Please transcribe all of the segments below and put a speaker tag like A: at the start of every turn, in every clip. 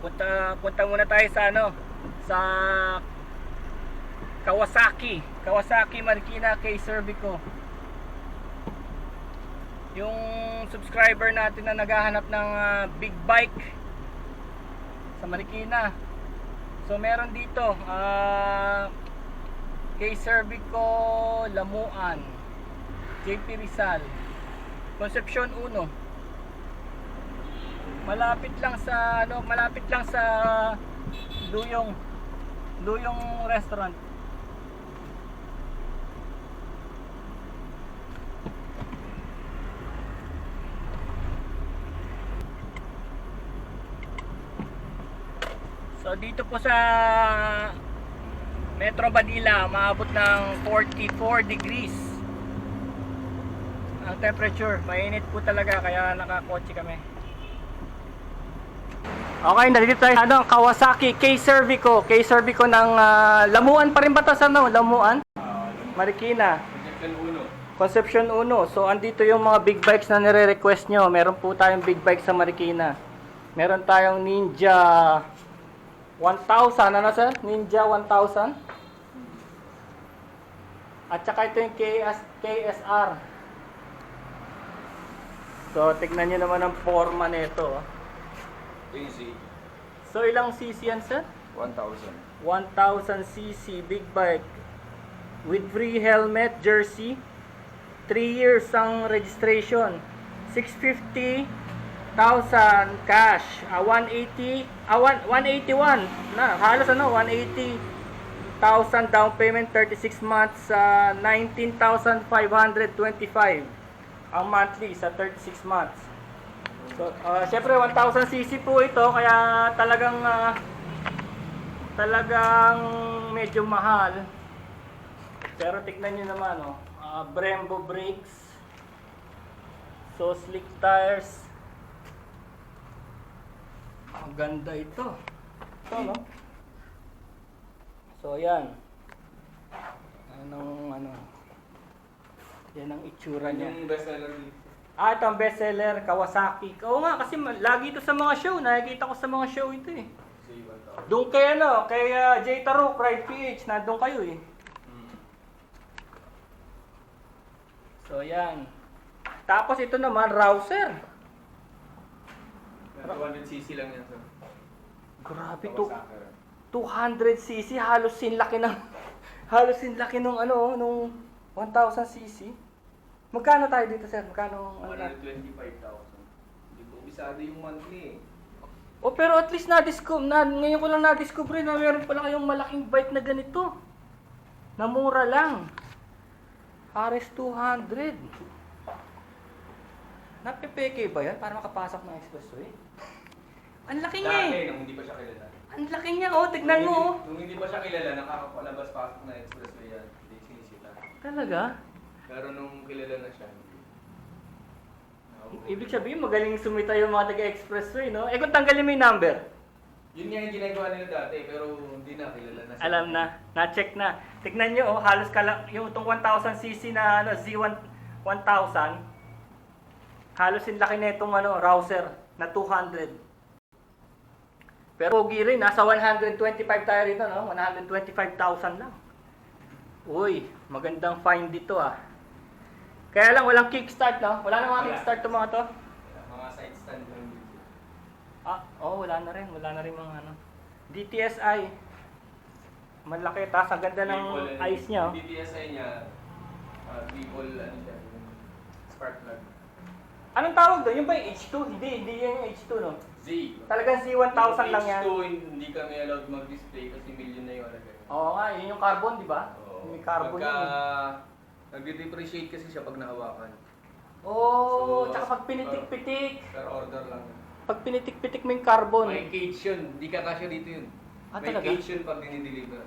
A: Punta muna tayo sa sa Kawasaki Marikina kay Cervico. Yung subscriber natin na naghahanap ng big bike sa Marikina. So meron dito kay Cervico Lamuan, JP Rizal, Concepcion 1. Malapit lang sa Duyong Restaurant. So dito po sa Metro Manila, maabot ng 44 degrees ang temperature. Mainit po talaga kaya nakakotse kami. Okay, nandito tayo sa Kawasaki kay Cervico ng Lamuan pa rin ba 'to sa Lamuan? Marikina. Concepcion 1. So andito yung mga big bikes na nire-request nyo. Meron po tayong big bike sa Marikina. Meron tayong Ninja 1000, ano sir? Ninja 1000. At saka ito yung KSR. So tignan nyo naman ang forma nito.
B: Easy.
A: So ilang cc yan sir?
B: 1,000.
A: 1000 cc big bike with free helmet, jersey, 3 years ang registration, 650,000 cash, 181 na halos 180,000 down payment, 36 months, 19,525 ang monthly sa 36 months. So, syempre 1000 cc po ito kaya talagang medyo mahal. Pero tignan niyo naman Brembo brakes. So slick tires. Ang ganda ito. Ito So yan. Yan ang itsura niya.
B: Yung bestseller dito.
A: Ito ang bestseller, Kawasaki. Oo nga, kasi lagi ito sa mga show. Nakikita ko sa mga show ito eh. Doon kay J. Taruk, Ride PH, nandun kayo eh. So yan. Tapos ito naman, Rouser.
B: 200cc lang yan, sir.
A: Grabe to. 200cc, halos sinlaki ng nung 1000cc. Magkano tayo dito, sir? Magkano?
B: 125,000. Hindi ko bisado yung monthly eh.
A: Pero at least ngayon ko lang na-discover na meron pala kayong malaking bike na ganito. Na mura lang. RS 200. Napipeke ba yan para makapasok ng expressway? Ang laki niya eh.
B: Dati, nung hindi pa siya kilala.
A: Ang laki niya tignan mo
B: Nung hindi pa siya kilala, nakakapalabas-pasok na expressway yan. Hindi sinisita.
A: Talaga?
B: Pero nung kilala na siya,
A: Ibig sabihin, magaling sumita yung mga taga-expressway, no? Kung tanggalin mo yung number.
B: yun nga yung ginagawa nila dati, pero hindi na, kilala na siya.
A: Alam na, na-check na. Tignan nyo, halos yung itong 1000cc na Z1000, halos yung laki na itong Rouser na 200. Pero pogi rin, nasa 125 tayo rito, no? 125,000 lang. Uy, magandang find dito Kaya lang walang kickstart, no? Wala na mga kickstart itong mga to?
B: Mga side stand lang dito.
A: Wala na rin mga DTSI. Malaki, tas ang ganda ng eyes niya.
B: Yung DTSI niya, triple, spark plug.
A: Anong tawag doon? Yung ba yung H2? Hindi yan yung H2, no?
B: Z.
A: Talagang Z1000 lang yan.
B: H2, hindi kami allowed mag-display kasi million na yung alagay.
A: Oo nga, yun yung carbon, di ba? May carbon yun.
B: Nagde-depreciate kasi siya pag nahawakan.
A: Tsaka pag pinitik-pitik.
B: Per order lang.
A: Pag pinitik-pitik mo yung carbon.
B: May cage yun. Hindi ka kasya dito yun. May
A: Talaga?
B: cage yun pag dinideliver.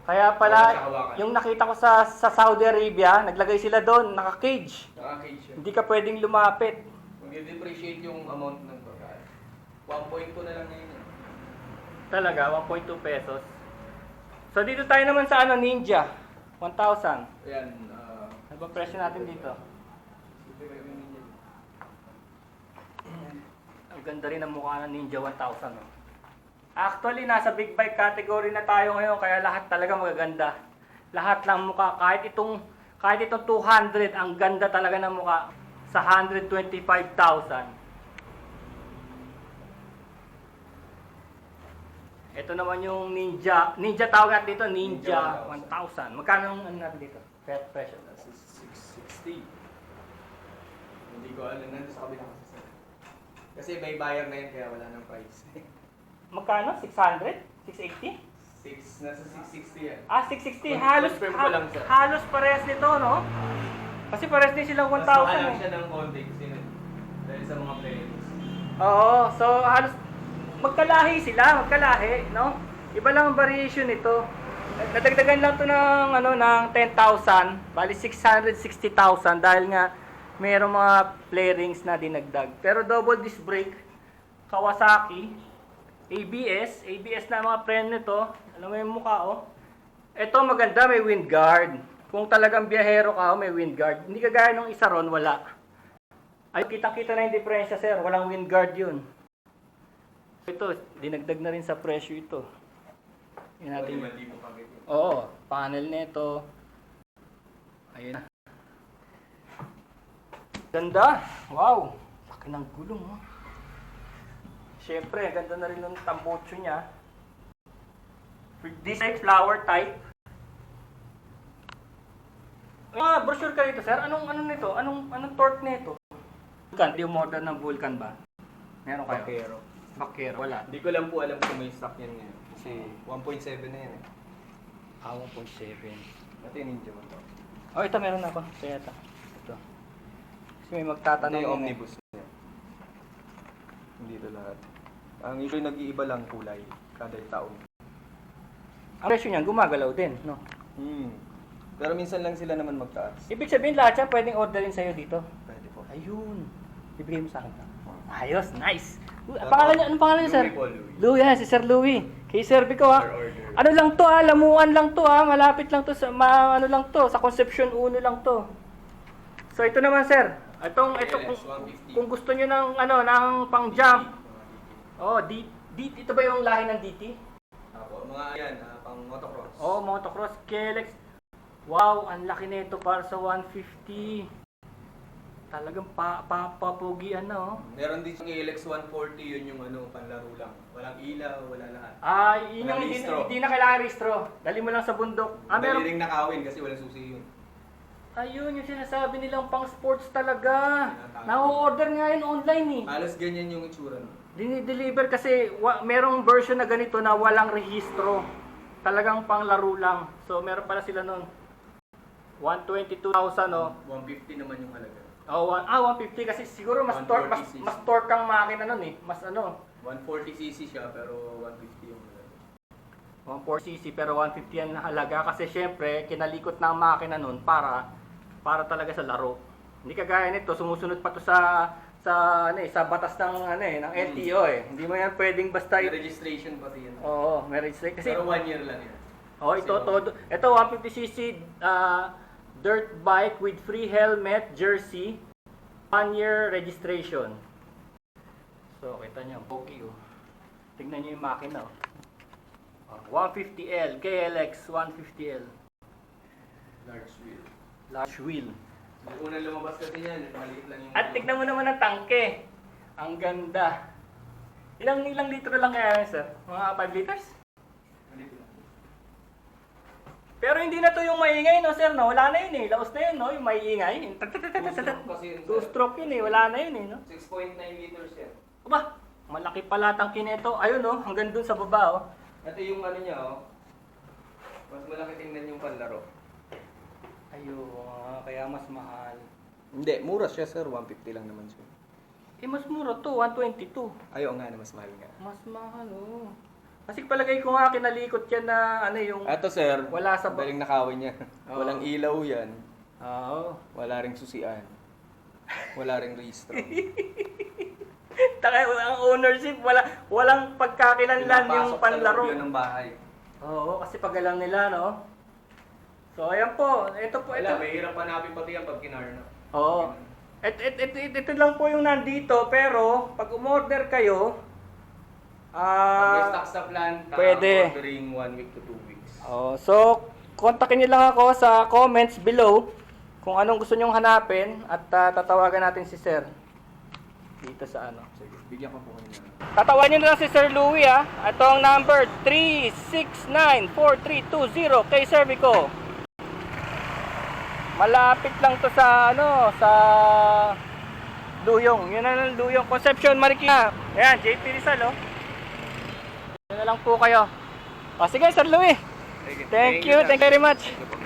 A: Kaya pala, yung nakita ko sa Saudi Arabia, naglagay sila doon, naka-cage.
B: Naka-cage yun.
A: Hindi ka pwedeng lumapit.
B: Magde-depreciate yung amount ng pagkain. 1.2 na lang ngayon.
A: Talaga, 1.2 pesos. So dito tayo naman sa Ninja 1000.
B: Ayan.
A: Ano ba presyo natin dito? Ang ganda rin ang mukha ng Ninja 1000. Actually, nasa big bike category na tayo ngayon, kaya lahat talaga magaganda. Lahat ng mukha, kahit itong 200, ang ganda talaga ng mukha sa 125,000. Ito naman yung Ninja tawag natin dito, Ninja 1000. Magkano ang ano natin dito? Presyo.
B: Nasa 660. Hindi ko alam, nandun sa kabila kasi sir. Kasi may buyer na yun, kaya wala nang price.
A: Magkano? 600? 680?
B: Nasa 660 yan.
A: 660. Halos,
B: Confirm ko lang, sir.
A: halos parehas nito, no? Kasi parehas din silang 1,000
B: Mas mahal lang
A: eh.
B: siya ng konti kasi dahil sa mga playlists.
A: Oo, so halos magkalahi sila, no? Iba lang ang variation nito. Nadagdagan lang to ng ng 10,000, bali 660,000 dahil nga mayroong mga play rings na dinagdag. Pero double disc brake, Kawasaki, ABS na mga frame nito. Alam mo yung mukha, oh. Ito maganda, may wind guard. Kung talagang biyahero ka, may wind guard. Hindi kagaya nung isa ron, wala. Ay, kitang-kita na yung diferensya, sir. Walang wind guard yun. Ito, dinagdag na rin sa presyo ito. Yan natin. Oo, panel nito. Ayun na. Ganda. Wow. Laki ng gulong, oh. Siyempre, ganda na rin ng tambotso niya. This is flower type. Brochure ka rito, sir. Anong nito? Anong torque nito? Vulcan, yung model ng Vulcan ba? Meron kayo? Bakero. Wala.
B: Hindi ko lang po alam kung may stock yan ngayon. Kasi 1.7 na yan eh.
A: 1.7.
B: Ito yung Ninja mo to.
A: Oh, ito meron ako. Kaya ito. Kasi may magtatanong.
B: Ito yung omnibus niya. Hindi ito lahat. Ang issue nag-iiba lang kulay kada taon.
A: Ang presyo niyan gumagalaw din, no?
B: Pero minsan lang sila naman magtaas.
A: Ibig sabihin lahat yan pwedeng orderin sa'yo dito.
B: Pwede po.
A: Ayun. Ibigay mo sa akin. Ayos, nice. Pangalan niya, anong pangalan niya, sir?
B: Louie po, Louie.
A: Louie, yan, si Sir Louie. Kay Sir Vico, ha?
B: Order.
A: Ano lang to, lamuan lang to, malapit lang to sa, ano lang to, sa Concepcion 1 lang to. So, ito naman, sir. Ito, kung gusto niyo ng, ng pang-jump. Ito ba yung lahi ng DT?
B: Apo, mga yan, pang motocross.
A: Motocross, KLX. Wow, ang laki nito para sa 150. Talagang papugian na, oh.
B: Meron din yung KLX 140, yun yung panlaro lang. Walang ilaw, wala lahat.
A: Yun
B: Walang
A: yung
B: rehistro.
A: hindi na kailangan rehistro. Dali mo lang sa bundok.
B: Dali
A: Meron.
B: ring nakawin kasi walang susi yun.
A: Ayun, yung sinasabi nilang pang sports talaga. Na-order nga yun online eh.
B: Halos ganyan yung itsura no.
A: Dini-deliver kasi merong version na ganito na walang rehistro. Talagang pang laro lang. So meron pala sila nun. 122,000 oh.
B: 150 naman yung halaga.
A: 150 kasi siguro mas torque
B: 140cc.
A: mas torque ang makina nun eh. Mas
B: 140cc siya pero 150 yung halaga.
A: 140cc pero 150 ang halaga kasi syempre kinalikot na ang makina nun para talaga sa laro. Hindi kagaya nito, sumusunod pa to sa batas ng ng LTO eh. Hindi mo yan pwedeng basta
B: May registration pati yan.
A: Oo, may registration kasi
B: Pero 1 year lang yan.
A: ito 150cc dirt bike with free helmet, jersey, 1 year registration. So, kita nyo, okay oh. Tignan nyo yung makina oh. 150L, KLX 150L.
B: Large wheel.
A: Large wheel.
B: Yung unang lumabas kasi yan, maliit lang yung...
A: At tignan mo naman ang tangke. Ang ganda. Ilang litro lang kaya sir? Mga 5 liters?
B: Maliit lang.
A: Pero hindi na to yung maingay, no, sir, no? Wala na yun, eh. Laos na yun, no? Yung maingay.
B: Two-stroke kasi yun, sir.
A: 2-stroke yun, eh. Wala na yun, eh, no?
B: 6.9 liters yan.
A: Aba, malaki pala tangke nito. Ayun, no? Hanggang dun sa baba, oh.
B: Ito yung niya, oh. Mas malaki tingnan yung panlaro.
A: Ayun, kaya mas mahal.
B: Hindi, mura siya, sir. 150 lang naman siya.
A: Mas mura to, 122.
B: Ayaw nga na mas mahal nga.
A: Mas mahal, oh. Kasi palagay ko nga kinalikot yan na, yung...
B: Ito, sir.
A: Wala sa...
B: Daling nakawin niya.
A: Oo.
B: Walang ilaw yan.
A: Oo.
B: Wala ring susian. Wala ring rehistro.
A: Taka, ang ownership, walang pagkakilanlan yung panlaro.
B: Pinapasok sa loob yun ng bahay.
A: Oo, kasi pagalang nila, no? So, ayan po. Ito po,
B: Wala, may hirap hanapin pati yan pag kinarna.
A: Oo. Ito lang po yung nandito, pero pag umorder kayo,
B: Pag stock sa plan,
A: pwede.
B: ordering 1 week to 2 weeks.
A: Oh, so, kontakin niyo lang ako sa comments below kung anong gusto nyong hanapin at tatawagan natin si Sir. Dito sa ano.
B: Sige, bigyan ko po kayo na.
A: Tatawagan niyo na lang si Sir Louie ah. Ito ang number 3694320 kay Servico. Malapit lang to sa ano, sa Luyong. Yun na lang Luyong. Concepcion, Marikina. Ayan, JP Rizal oh. Yun na lang po kayo. O sige, Sir Louie.
B: Sige,
A: Thank you very much.
B: Thank you po.